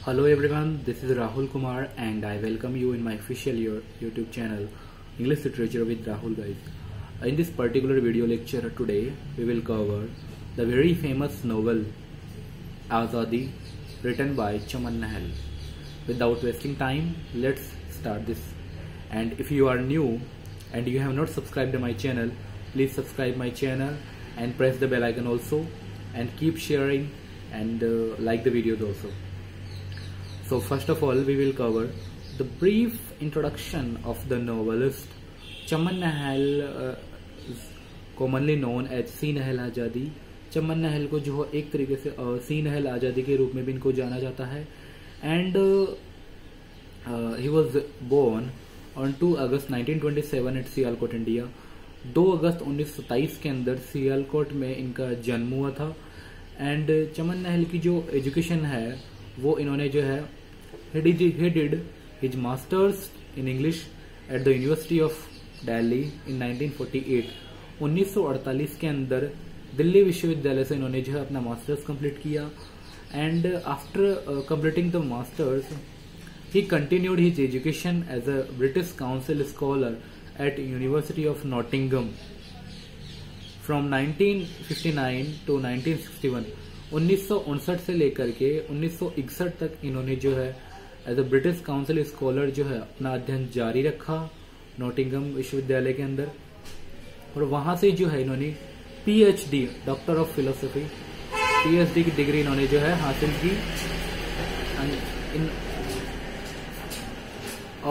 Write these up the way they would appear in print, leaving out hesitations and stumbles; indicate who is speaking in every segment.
Speaker 1: Hello everyone, this is Rahul Kumar and I welcome you in my official YouTube channel English Literature with Rahul guys. In this particular video lecture today we will cover the very famous novel Azadi written by Chaman Nahal. Without wasting time, let's start this. And if you are new and you have not subscribed to my channel, please subscribe my channel and press the bell icon also and keep sharing and like the videos also. So first of all, we will cover the brief introduction of the novelist Chaman Nahal, commonly known as C. Nahal Azadi. चमन नहल को जो एक तरीके से सी नहल आज़ादी के रूप में भी इनको जाना जाता है. And he was born on 2 August 1927 at Sialkot India. 2 अगस्त 1927 के अंदर सियालकोट में इनका जन्म हुआ था. एंड चमन नहल की जो एजुकेशन है वो इन्होंने जो है he did his masters in English at the University of Delhi in 1948. 1948 के अंदर दिल्ली विश्वविद्यालय से इन्होंने जो है अपना मास्टर्स कंप्लीट किया. And after completing the masters he continued his education as a British Council scholar at University of Nottingham from 1959 to 1961. 1959 से लेकर के 1961 तक इन्होंने जो है as a British Council scholar जो है अपना अध्ययन जारी रखा नॉटिंगम विश्वविद्यालय के अंदर. और वहां से जो है इन्होंने PhD doctor of philosophy PhD की डिग्री इन्होंने जो है हासिल की.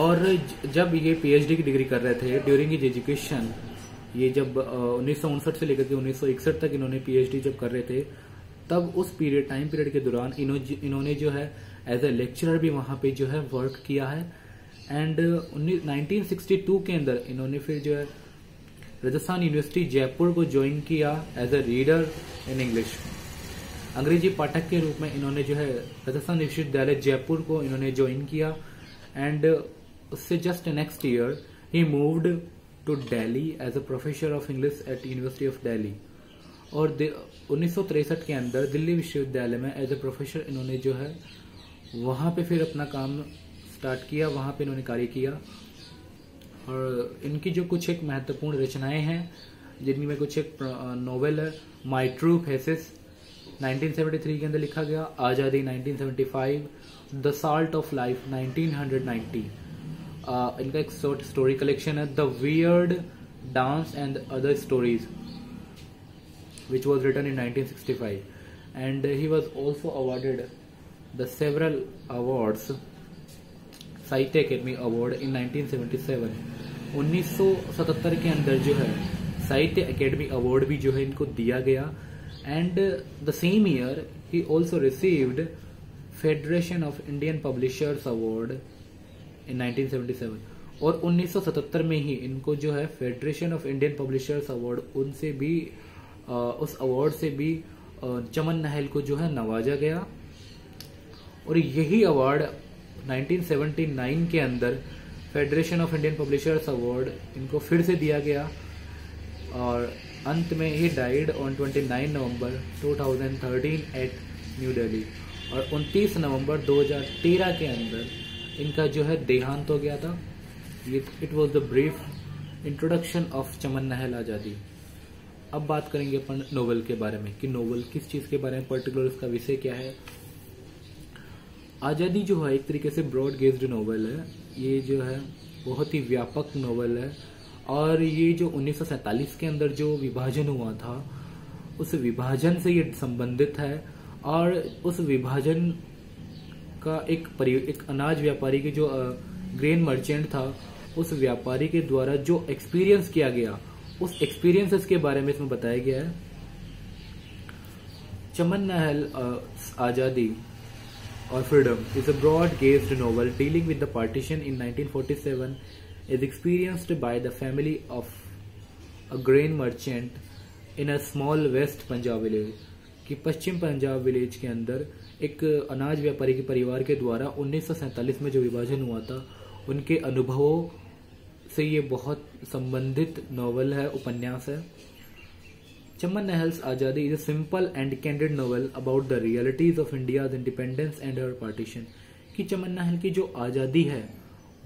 Speaker 1: और जब ये पीएचडी की डिग्री कर रहे थे ड्यूरिंग हिज एजुकेशन, ये जब 1959 से लेकर के 1961 तक इन्होंने पीएचडी जब कर रहे थे, तब उस टाइम पीरियड के दौरान इन्होंने जो है एज ए लेक्चरर भी वहां पे जो है वर्क किया है. एंड 1962 के अंदर इन्होंने फिर जो है राजस्थान यूनिवर्सिटी जयपुर को ज्वाइन किया as a reader in English. अंग्रेजी पाठक के रूप में इन्होंने जो है राजस्थान विश्वविद्यालय जयपुर को इन्होंने ज्वाइन किया. एंड उससे just next year he moved to Delhi as a professor of English at University of Delhi. और 1963 के अंदर दिल्ली विश्वविद्यालय में एज ए प्रोफेसर इन्होंने जो है वहां पे फिर अपना काम स्टार्ट किया, वहां पे इन्होंने कार्य किया. और इनकी जो कुछ एक महत्वपूर्ण रचनाएं हैं जिनमें में कुछ एक नोवेल है माई ट्रू फेसेस 1973 के अंदर लिखा गया, आजादी 1975, द साल्ट ऑफ लाइफ 1990. इनका एक शॉर्ट स्टोरी कलेक्शन है the weird dance and other stories which was written in 1965. And he was also awarded the several awards, साहित्य अकेडमी अवार्ड in 1977. 1977 के अंदर जो है साहित्य अकेडमी अवार्ड भी जो है इनको दिया गया. And the same year he also received federation of Indian Publishers award in 1977. और 1977 में ही इनको जो है federation of Indian Publishers award उनसे भी उस अवार्ड से भी चमन नहल को जो है नवाजा गया. और यही अवार्ड 1979 के अंदर Federation of Indian Publishers award इनको फिर से दिया गया. और अंत में he died on 29 November 2013 at New Delhi. और 29 नवंबर 2013 के अंदर इनका जो है देहांत हो गया था. It was the brief introduction of Chaman Nahal Azadi. अब बात करेंगे अपन नोवेल के बारे में कि नोवेल किस चीज के बारे में पर्टिकुलर इसका विषय क्या है. आजादी जो है एक तरीके से ब्रॉड गेज्ड नोवेल है. ये जो है बहुत ही व्यापक नोवेल है. और ये जो 1947 के अंदर जो विभाजन हुआ था उस विभाजन से ये संबंधित है. और उस विभाजन का एक अनाज व्यापारी के जो ग्रेन मर्चेंट था उस व्यापारी के द्वारा जो एक्सपीरियंस किया गया उस एक्सपीरियंसेस के बारे में इसमें बताया गया है. चमन नहल आजादी और freedom is a broad gauged novel dealing with the partition in 1947 is experienced by the family of a grain merchant in a small West Punjab village. कि पश्चिम पंजाब विलेज के अंदर एक अनाज व्यापारी के परिवार के द्वारा 1947 में जो विभाजन हुआ था उनके अनुभवों से ये बहुत संबंधित नॉवल है, उपन्यास है. चमन नहल्स आजादी is a simple and candid novel about the realities of India's independence and her partition. कि चमन नहल की जो आजादी है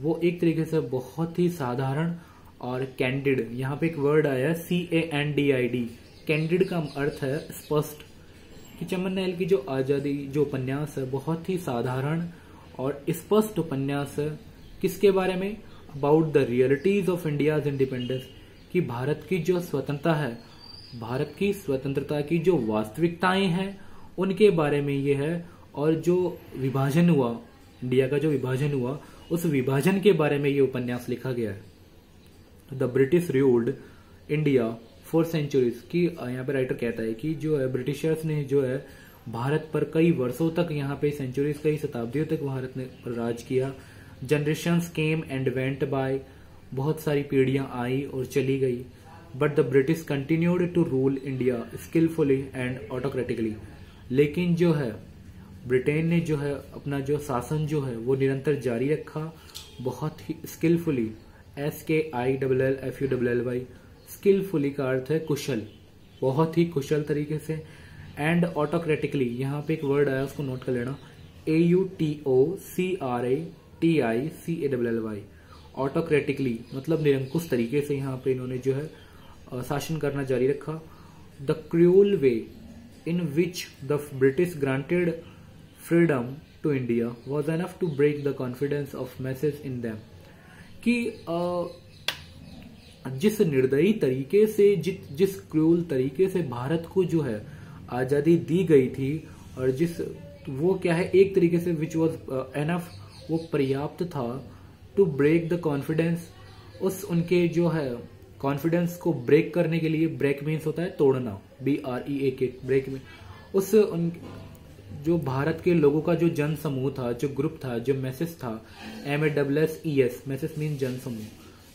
Speaker 1: वो एक तरीके से बहुत ही साधारण और कैंडिड, यहाँ पे एक वर्ड आया CANDID, कैंडिड का अर्थ है स्पष्ट। कि चमन नहल की जो आजादी जो उपन्यास है बहुत ही साधारण और स्पष्ट उपन्यास है। किसके बारे में? About the realities of India's independence, कि भारत की जो स्वतंत्रता है, भारत की स्वतंत्रता की जो वास्तविकताएं हैं उनके बारे में ये है। और जो विभाजन हुआ, इंडिया का जो विभाजन हुआ, उस विभाजन के बारे में ये उपन्यास लिखा गया है। The British ruled India for centuries, की यहाँ पे राइटर कहता है कि जो है ब्रिटिशर्स ने जो है भारत पर कई वर्षों तक, यहाँ पे सेंचुरीज कई शताब्दियों तक भारत ने राज किया। Generations came and went by, बहुत सारी पीढ़ियां आई और चली गई। But the British continued to rule India skilfully and autocratically, लेकिन जो है ब्रिटेन ने जो है अपना जो शासन जो है वो निरंतर जारी रखा, बहुत ही स्किलफुली, SKILLFULLY, स्किलफुली का अर्थ है कुशल, बहुत ही कुशल तरीके से। एंड ऑटोक्रेटिकली, यहाँ पे एक वर्ड आया उसको नोट कर लेना, AUTOCRATICALLY, ऑटोक्रेटिकली मतलब निरंकुश तरीके से यहाँ पे इन्होंने जो है शासन करना जारी रखा। The cruel way in which the British granted freedom to India was enough to break the confidence of masses in them, कि जिस निर्दयी तरीके से, जिस क्रूअल तरीके से भारत को जो है आजादी दी गई थी, और जिस वो क्या है एक तरीके से विच वॉज एनफ, वो पर्याप्त था टू ब्रेक द कॉन्फिडेंस, उस उनके जो है कॉन्फिडेंस को ब्रेक करने के लिए, ब्रेक मीन्स होता है तोड़ना, BREAK, ब्रेक में उस जो भारत के लोगों का जो जन समूह था, जो ग्रुप था, जो मैसेज था, MASSES, मैसेज मीन जन समूह,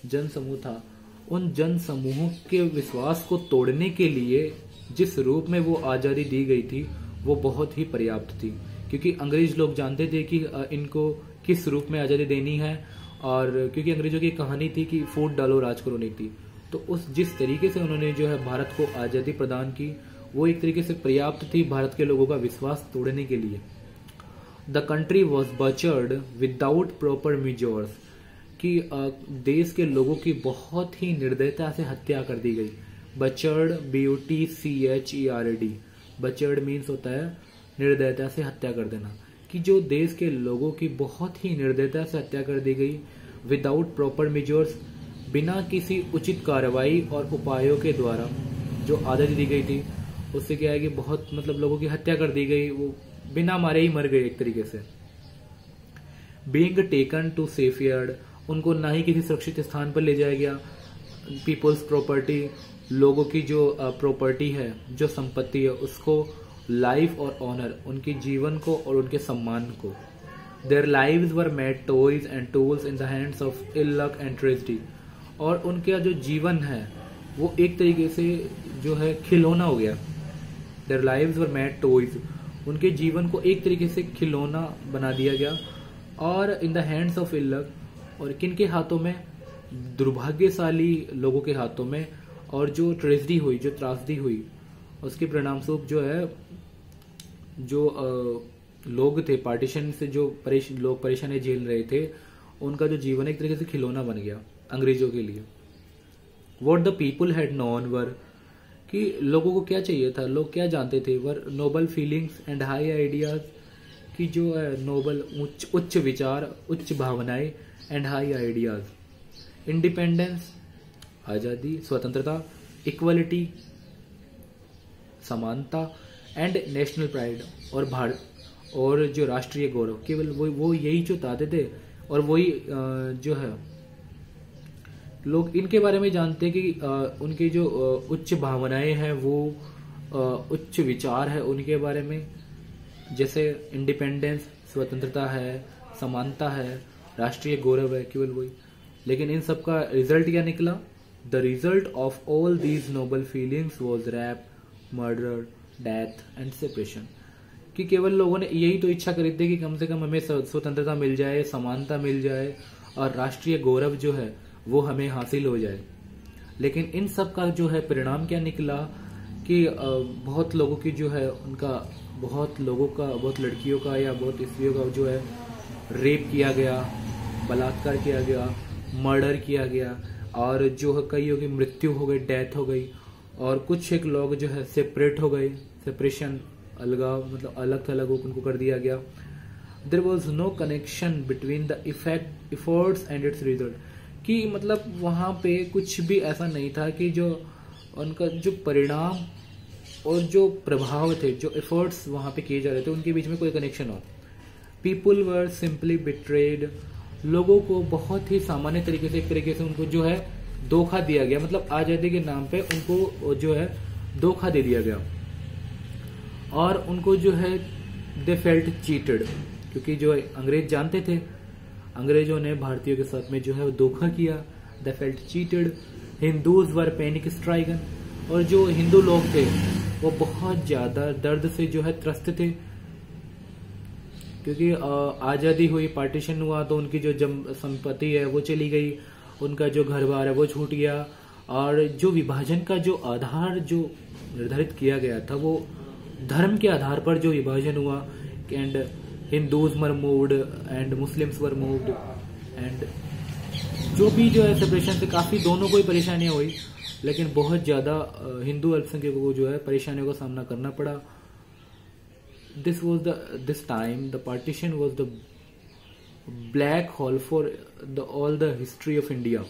Speaker 1: जन समूह था, उन जन समूहों के विश्वास को तोड़ने के लिए जिस रूप में वो आजादी दी गई थी वो बहुत ही पर्याप्त थी। क्योंकि अंग्रेज लोग जानते थे कि इनको किस रूप में आजादी देनी है, और क्योंकि अंग्रेजों की कहानी थी कि फूट डालो राज करो नीति, तो उस जिस तरीके से उन्होंने जो है भारत को आजादी प्रदान की वो एक तरीके से पर्याप्त थी भारत के लोगों का विश्वास तोड़ने के लिए। The country was butchered without proper measures, कि देश के लोगों की बहुत ही निर्दयता से हत्या कर दी गई। बचर्ड, BUTCHERD, बचर्ड मीन्स होता है निर्दयता से हत्या कर देना, कि जो देश के लोगों की बहुत ही निर्दयता से हत्या कर दी गई। विदाउट प्रॉपर मेजर्स, बिना किसी उचित कार्रवाई और उपायों के द्वारा जो आजादी दी गई थी उससे क्या है कि बहुत मतलब लोगों की हत्या कर दी गई, वो बिना मारे ही मर गए एक तरीके से। Being taken to safe yard, उनको ना ही किसी सुरक्षित स्थान पर ले जाया गया। पीपल्स प्रॉपर्टी, लोगों की जो प्रॉपर्टी है, जो संपत्ति है, उसको लाइफ और ऑनर, उनके जीवन को और उनके सम्मान को। Their lives were made toys and tools in the hands of ill luck and tragedy, और उनका जो जीवन है वो एक तरीके से जो है खिलौना हो गया। There lives were made toys, उनके जीवन को एक तरीके से खिलौना बना दिया गया। और in the hands of ill luck, और किन के हाथों में? दुर्भाग्यशाली लोगों के हाथों में। और जो ट्रेजेडी हुई, जो त्रासदी हुई, उसके परिणाम स्वरूप जो है जो लोग थे पार्टीशन से, जो लोग परेशानी झेल रहे थे, उनका जो जीवन एक तरीके से खिलौना बन गया अंग्रेजों के लिए। What the people had known were, कि लोगों को क्या चाहिए था, लोग क्या जानते थे? Were noble feelings and high ideas, कि जो है नोबल उच्च विचार, उच्च भावनाएं, एंड हाई आइडियाज। इंडिपेंडेंस आजादी, स्वतंत्रता, इक्वलिटी समानता, एंड नेशनल प्राइड और भारत और जो राष्ट्रीय गौरव, केवल वो यही जो चाहते थे। और वही जो है लोग इनके बारे में जानते कि उनकी जो उच्च भावनाएं हैं, वो उच्च विचार है उनके बारे में, जैसे इंडिपेंडेंस स्वतंत्रता है, समानता है, राष्ट्रीय गौरव है, केवल वही। लेकिन इन सब का रिजल्ट क्या निकला? The result of all these noble feelings was rape, murder, death and separation, कि केवल लोगों ने यही तो इच्छा करी थी कि कम से कम हमें स्वतंत्रता मिल जाए, समानता मिल जाए और राष्ट्रीय गौरव जो है वो हमें हासिल हो जाए। लेकिन इन सब का जो है परिणाम क्या निकला कि बहुत लोगों की जो है उनका बहुत लड़कियों का या बहुत स्त्रियों का जो है रेप किया गया, बलात्कार किया गया, मर्डर किया गया, और जो है कईयों की मृत्यु हो गई, डेथ हो गई, और कुछ एक लोग जो है सेपरेट हो गए, सेपरेशन, अलगाव, मतलब अलग थलग उनको कर दिया गया। There was no connection between the efforts and its result, कि मतलब वहां पे कुछ भी ऐसा नहीं था कि जो उनका जो परिणाम और जो प्रभाव थे, जो एफर्ट्स वहां पे किए जा रहे थे, उनके बीच में कोई कनेक्शन हो। पीपुल वर सिंपली बिट्रेड, लोगों को बहुत ही सामान्य तरीके से, एक तरीके से उनको जो है धोखा दिया गया, मतलब आजादी के नाम पे उनको जो है धोखा दे दिया गया, और उनको जो है दे फेल्ट चीटेड, क्योंकि जो है अंग्रेज जानते थे, अंग्रेजों ने भारतीयों के साथ में जो है वो धोखा किया, they felt cheated. Hindus were panic stricken, और जो हिंदू लोग थे वो बहुत ज्यादा दर्द से जो है त्रस्त थे, क्योंकि आजादी हुई, पार्टीशन हुआ, तो उनकी जो संपत्ति है वो चली गई, उनका जो घर बार है वो छूट गया, और जो विभाजन का जो आधार जो निर्धारित किया गया था वो धर्म के आधार पर जो विभाजन हुआ, and Hindus were moved and Muslims were moved, and जो भी जो है सेपरेशन से काफी दोनों को ही परेशानियां हुई, लेकिन बहुत ज्यादा हिंदू अल्पसंख्यकों को जो है परेशानियों का सामना करना पड़ा। This time the partition was the black hole for all the history of India,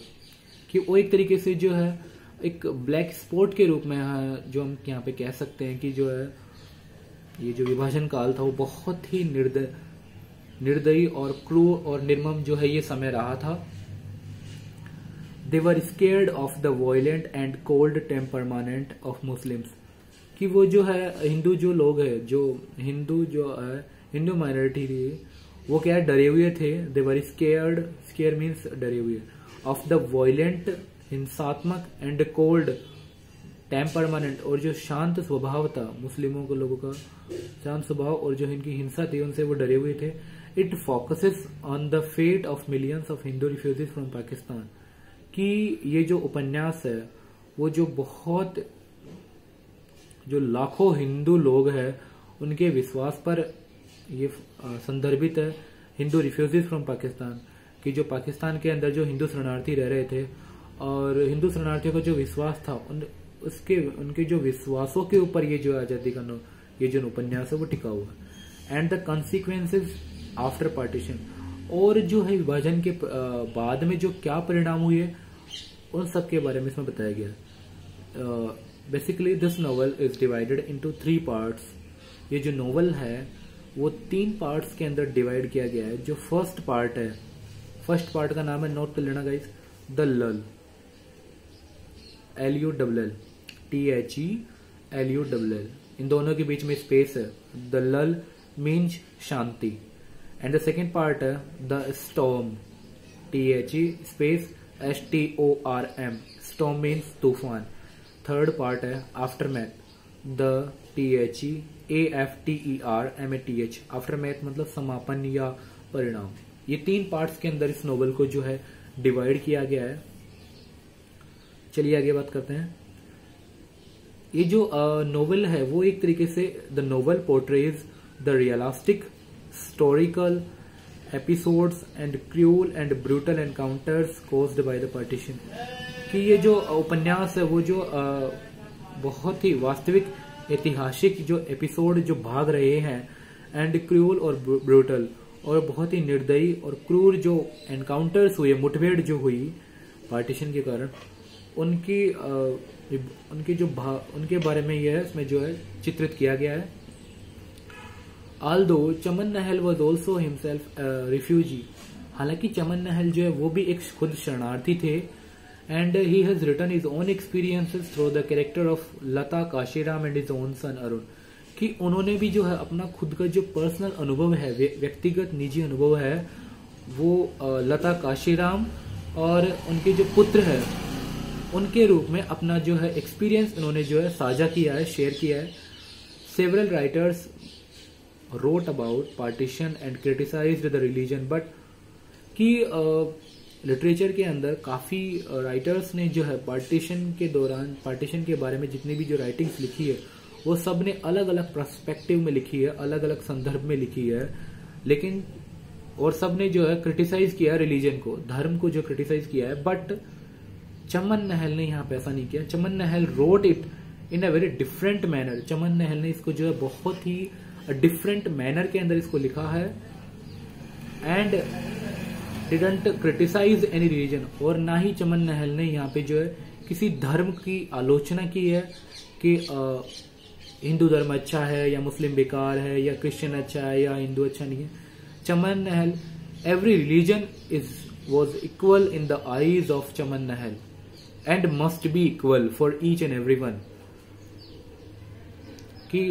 Speaker 1: कि वो एक तरीके से जो है एक ब्लैक स्पॉट के रूप में है, जो हम यहाँ पे कह सकते हैं कि जो है ये जो विभाजन काल था वो बहुत ही निर्दयी और क्रूर और निर्मम जो है ये समय रहा था। They were scared of the violent and cold temperament of Muslims, कि वो जो है हिंदू जो लोग है, जो है हिंदू माइनॉरिटी थी, वो क्या डरे हुए थे। दे वर स्केयर मीन्स डरे हुए, ऑफ द वायलेंट हिंसात्मक एंड कोल्ड टेम्परमेंट, और जो शांत स्वभाव था मुस्लिमों को, लोगों का शांत स्वभाव और जो इनकी हिंसा थी उनसे वो डरे हुए थे। It focuses on the fate of millions of Hindu refugees from Pakistan, कि ये जो उपन्यास है वो जो बहुत जो लाखों हिंदू लोग हैं उनके विश्वास पर ये संदर्भित है, हिंदू रिफ्यूजीज फ्रॉम पाकिस्तान, कि जो पाकिस्तान के अंदर जो हिंदू शरणार्थी रह रहे थे, और हिंदू शरणार्थियों का जो विश्वास था उनके जो विश्वासों के ऊपर ये जो आजादी का ये जो उपन्यास है वो टिका हुआ है। And the consequences after partition, और जो है विभाजन के बाद में जो क्या परिणाम हुए उन सब के बारे में इसमें बताया गया। Basically this novel is divided into 3 parts. ये जो नॉवल है वो 3 पार्ट्स के अंदर डिवाइड किया गया है। जो फर्स्ट पार्ट का नाम है, नोट कर लेना guys, the lull, LULL, THELULL, इन दोनों के बीच में स्पेस है। द लल मीन्स शांति। एंड द सेकेंड पार्ट है the storm, THE space STORM, storm means तूफान। थर्ड पार्ट है aftermath, the THE AFTERMATH, aftermath मतलब समापन या परिणाम। ये 3 पार्ट्स के अंदर इस नोवेल को जो है डिवाइड किया गया है। चलिए आगे बात करते हैं। ये जो नोवेल है वो एक तरीके से the novel portrays the realistic historical episodes and cruel and brutal encounters caused by the partition, कि ये जो उपन्यास है वो जो बहुत ही वास्तविक ऐतिहासिक जो एपिसोड जो भाग रहे हैं, एंड क्रूअल और ब्रूटल, और बहुत ही निर्दयी और क्रूर जो एनकाउंटर्स हुए, मुठभेड़ जो हुई पार्टीशन के कारण, उनके बारे में यह इसमें जो है चित्रित किया गया है। Although Chaman Nahal was also himself refugee, हालांकि चमन नहल जो है वो भी एक खुद शरणार्थी थे। And he has written his own experiences through the character of Lala Kanshiram and his own son Arun, कि उन्होंने भी जो है अपना खुद का जो पर्सनल अनुभव है, व्यक्तिगत निजी अनुभव है, वो लता काशीराम और उनके जो पुत्र है उनके रूप में अपना जो है एक्सपीरियंस उन्होंने जो है साझा किया है, शेयर किया है। Several writers wrote about partition and criticised the religion, but कि लिटरेचर के अंदर काफ़ी राइटर्स ने जो है पार्टीशन के बारे में जितनी भी जो राइटिंग्स लिखी है वो सब ने अलग अलग पर्सपेक्टिव में लिखी है, अलग अलग संदर्भ में लिखी है, लेकिन और सब ने जो है क्रिटिसाइज किया रिलीजन को, धर्म को जो क्रिटिसाइज किया है। बट चमन नहल ने यहाँ पे ऐसा नहीं किया। Chaman Nahal wrote it in a very different manner. Chaman Nahal ने इसको जो है बहुत ही डिफरेंट मैनर के अंदर इसको लिखा है and didn't criticise any religion. और ना ही चमन नहल ने यहाँ पे जो है किसी धर्म की आलोचना की है कि हिंदू धर्म अच्छा है या मुस्लिम बेकार है या क्रिश्चियन अच्छा है या हिंदू अच्छा नहीं है। Chaman Nahal, every religion was equal in the eyes of Chaman Nahal and must be equal for each and everyone। कि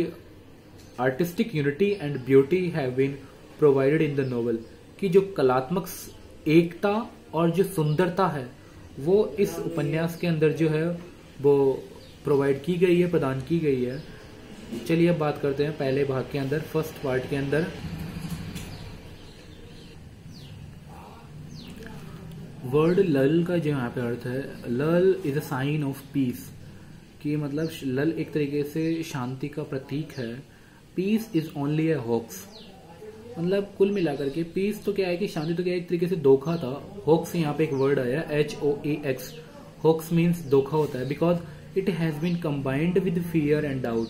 Speaker 1: artistic unity and beauty have been provided in the novel। कि जो कलात्मक एकता और जो सुंदरता है वो इस उपन्यास के अंदर जो है वो प्रोवाइड की गई है, प्रदान की गई है। चलिए अब बात करते हैं पहले भाग के अंदर, फर्स्ट पार्ट के अंदर। वर्ड लल का जो यहाँ पे अर्थ है, lull is a sign of peace. कि मतलब लल एक तरीके से शांति का प्रतीक है। Peace is only a hoax. मतलब कुल मिलाकर के पीस तो क्या है कि शांति तो क्या है, एक तरीके से धोखा था। होक्स यहाँ पे एक वर्ड आया HOAX। होक्स मीन्स धोखा होता है because it has been combined with fear and doubt.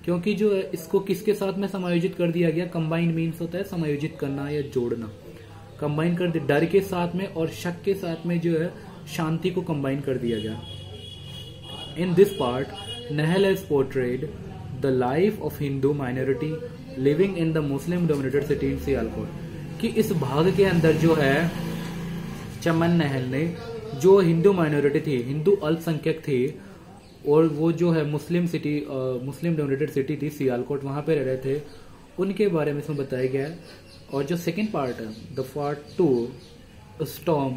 Speaker 1: क्योंकि जो है इसको किसके साथ में समायोजित कर दिया गया, कंबाइंड मीन्स होता है समायोजित करना या जोड़ना। कंबाइन कर दिया डर के साथ में और शक के साथ में जो है शांति को कंबाइन कर दिया गया। In this part Nahal has portrayed the life of Hindu minority living in the Muslim dominated city in Sialkot. कि इस भाग के अंदर जो है चमन नहल ने जो हिंदू माइनॉरिटी थी, हिंदू अल्पसंख्यक थे और वो जो है मुस्लिम डोमिनेटेड सिटी थी सियालकोट, वहां पे रह रहे थे, उनके बारे में इसमें बताया गया है। और जो सेकेंड पार्ट है, the part 2 storm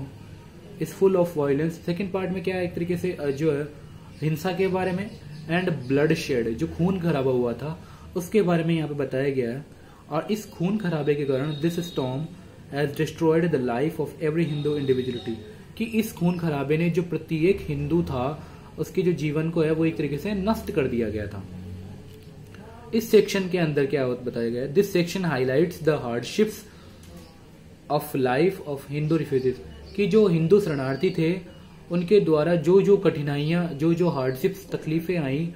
Speaker 1: is full of violence. Second part में क्या है, एक तरीके से जो है हिंसा के बारे में एंड ब्लड शेड, जो खून खराबा हुआ था उसके बारे में यहाँ पे बताया गया है। और इस खून खराबे के कारण this storm has destroyed the life of every Hindu individuality. कि इस खून खराबे ने जो प्रत्येक हिंदू था उसके जो जीवन को है वो एक तरीके से नष्ट कर दिया गया था। इस सेक्शन के अंदर क्या बताया गया है, this section highlights the hardships of life of Hindu refugees. कि जो हिंदू शरणार्थी थे उनके द्वारा जो जो कठिनाइयां, जो जो हार्डशिप्स, तकलीफें आई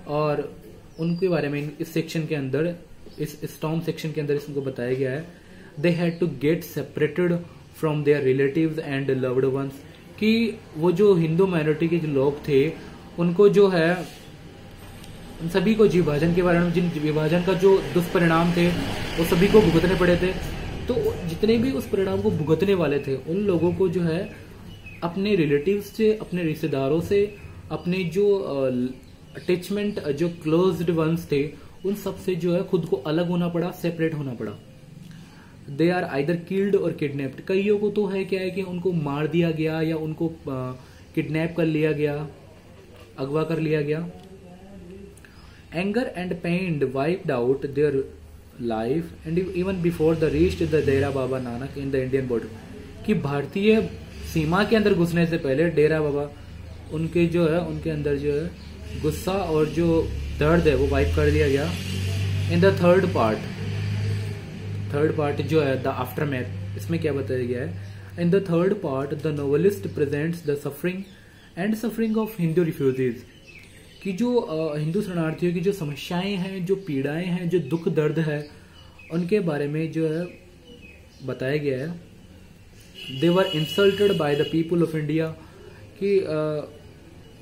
Speaker 1: और उनके बारे में इस सेक्शन के अंदर, इस स्टॉर्म सेक्शन के अंदर इसको बताया गया है। They had to get separated from their relatives and loved ones. कि वो जो हिंदू माइनॉरिटी के जो लोग थे उनको जो है उन सभी को विभाजन के बारे में, जिन विभाजन का जो दुष्परिणाम थे वो सभी को भुगतने पड़े थे। तो जितने भी उस परिणाम को भुगतने वाले थे उन लोगों को जो है अपने रिलेटिव्स से, अपने रिश्तेदारों से, अपने जो अटैचमेंट, जो क्लोज्ड वंस थे, उन सब से जो है खुद को अलग होना पड़ा, सेपरेट होना पड़ा। दे आर आइदर किल्ड और किडनैप्ड। कईयों को तो है क्या है कि उनको मार दिया गया या उनको किडनैप कर लिया गया, अगवा कर लिया गया। Anger and pain wiped out their life and even before they reached the Dera Baba Nanak in the Indian border। कि भारतीय सीमा के अंदर घुसने से पहले डेरा बाबा उनके जो है उनके अंदर जो है गुस्सा और जो दर्द है वो वाइप कर दिया गया। इन द थर्ड पार्ट जो है द आफ्टरमैथ, इसमें क्या बताया गया है, in the third part the novelist presents the suffering of Hindu refugees. कि जो हिंदू शरणार्थियों की जो समस्याएं हैं, जो पीड़ाएं हैं, जो दुख दर्द है, उनके बारे में जो है बताया गया है। They were insulted by the people of India. कि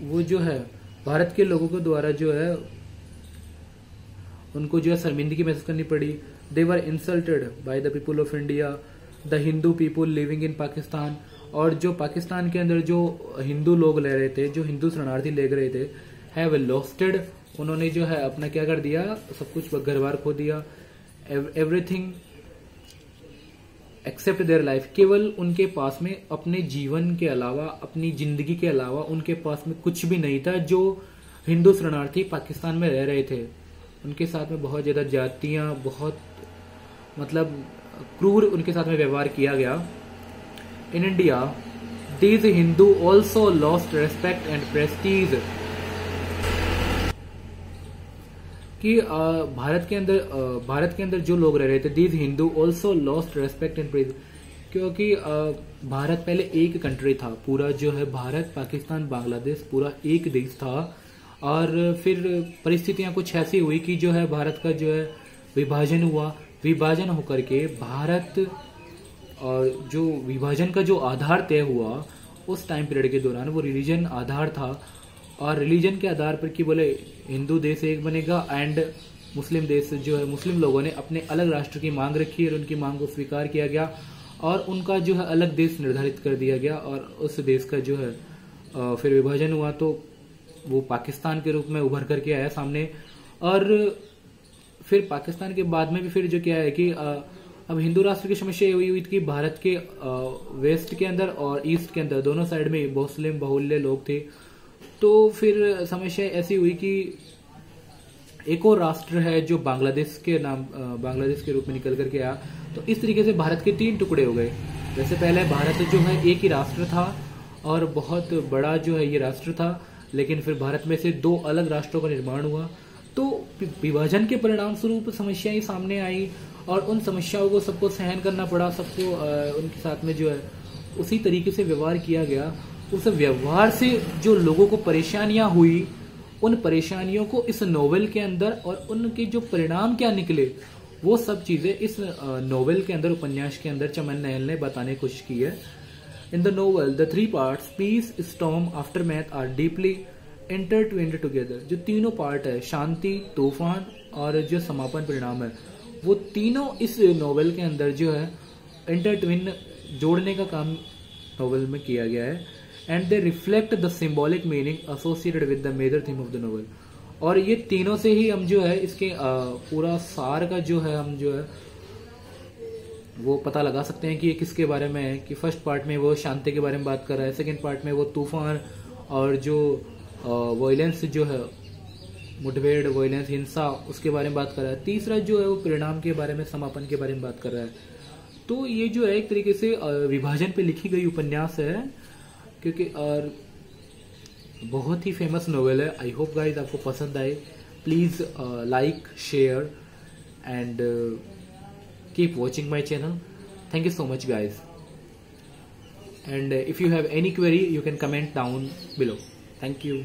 Speaker 1: वो जो है भारत के लोगों के द्वारा जो है उनको जो है शर्मिंदगी महसूस करनी पड़ी। They were insulted by the people of India, the Hindu people living in Pakistan. और जो पाकिस्तान के अंदर जो हिंदू लोग ले रहे थे, जो हिंदू शरणार्थी ले रहे थे, हैव लॉस्टेड, उन्होंने जो है अपना क्या कर दिया, सब कुछ घर बार खो दिया। Everything except their life. केवल उनके पास में अपने जीवन के अलावा, अपनी जिंदगी के अलावा उनके पास में कुछ भी नहीं था। जो हिंदू शरणार्थी पाकिस्तान में रह रहे थे उनके साथ में बहुत ज्यादा जातियां, बहुत मतलब क्रूर उनके साथ में व्यवहार किया गया। In India these Hindu also lost respect and prestige. कि भारत के अंदर जो लोग रह रहे थे, these Hindu also lost respect and prestige, क्योंकि भारत पहले एक कंट्री था, पूरा जो है भारत, पाकिस्तान, बांग्लादेश पूरा एक देश था। और फिर परिस्थितियां कुछ ऐसी हुई कि जो है भारत का जो है विभाजन हुआ। विभाजन होकर के भारत, और जो विभाजन का जो आधार तय हुआ उस टाइम पीरियड के दौरान वो रिलीजन आधार था। और रिलीजन के आधार पर कि बोले हिंदू देश एक बनेगा एंड मुस्लिम देश जो है, मुस्लिम लोगों ने अपने अलग राष्ट्र की मांग रखी और उनकी मांग को स्वीकार किया गया और उनका जो है अलग देश निर्धारित कर दिया गया। और उस देश का जो है फिर विभाजन हुआ तो वो पाकिस्तान के रूप में उभर करके आया सामने। और फिर पाकिस्तान के बाद में भी फिर जो क्या है कि अब हिंदू राष्ट्र की समस्या हुई थी कि भारत के वेस्ट के अंदर और ईस्ट के अंदर दोनों साइड में मुस्लिम बहुल्य लोग थे। तो फिर समस्या ऐसी हुई कि एक और राष्ट्र है जो बांग्लादेश के रूप में निकल करके आया। तो इस तरीके से भारत के 3 टुकड़े हो गए। वैसे पहले भारत जो है एक ही राष्ट्र था और बहुत बड़ा जो है ये राष्ट्र था, लेकिन फिर भारत में से 2 अलग राष्ट्रों का निर्माण हुआ। तो विभाजन के परिणाम स्वरूप समस्याएं सामने आई और उन समस्याओं को सबको सहन करना पड़ा, सबको उनके साथ में जो है उसी तरीके से व्यवहार किया गया। उस व्यवहार से जो लोगों को परेशानियां हुई, उन परेशानियों को इस नोवेल के अंदर और उनके जो परिणाम क्या निकले वो सब चीजें इस नोवेल के अंदर, उपन्यास के अंदर चमन नहल ने बताने की कोशिश की है। In the novel the 3 parts peace, storm, aftermath are deeply intertwined together. जो तीनों पार्ट है, शांति, तूफान और जो समापन परिणाम है, वो तीनों इस नोवेल के अंदर जो है इंटरट्विन, जोड़ने का काम नोवेल में किया गया है। And they reflect the symbolic meaning associated with the major theme of the novel. और ये तीनों से ही हम जो है इसके पूरा सार का जो है हम जो है वो पता लगा सकते हैं कि ये किसके बारे में है। कि फर्स्ट पार्ट में वो शांति के बारे में बात कर रहा है, सेकंड पार्ट में वो तूफान और जो वायलेंस जो है, मुठभेड़, वायलेंस, हिंसा, उसके बारे में बात कर रहा है। तीसरा जो है वो परिणाम के बारे में, समापन के बारे में बात कर रहा है। तो ये जो है एक तरीके से विभाजन पे लिखी गई उपन्यास है, क्योंकि और बहुत ही फेमस नोवेल है। आई होप गाइज आपको पसंद आए। Please like, share and keep watching my channel. Thank you so much guys, and if you have any query you can comment down below. Thank you.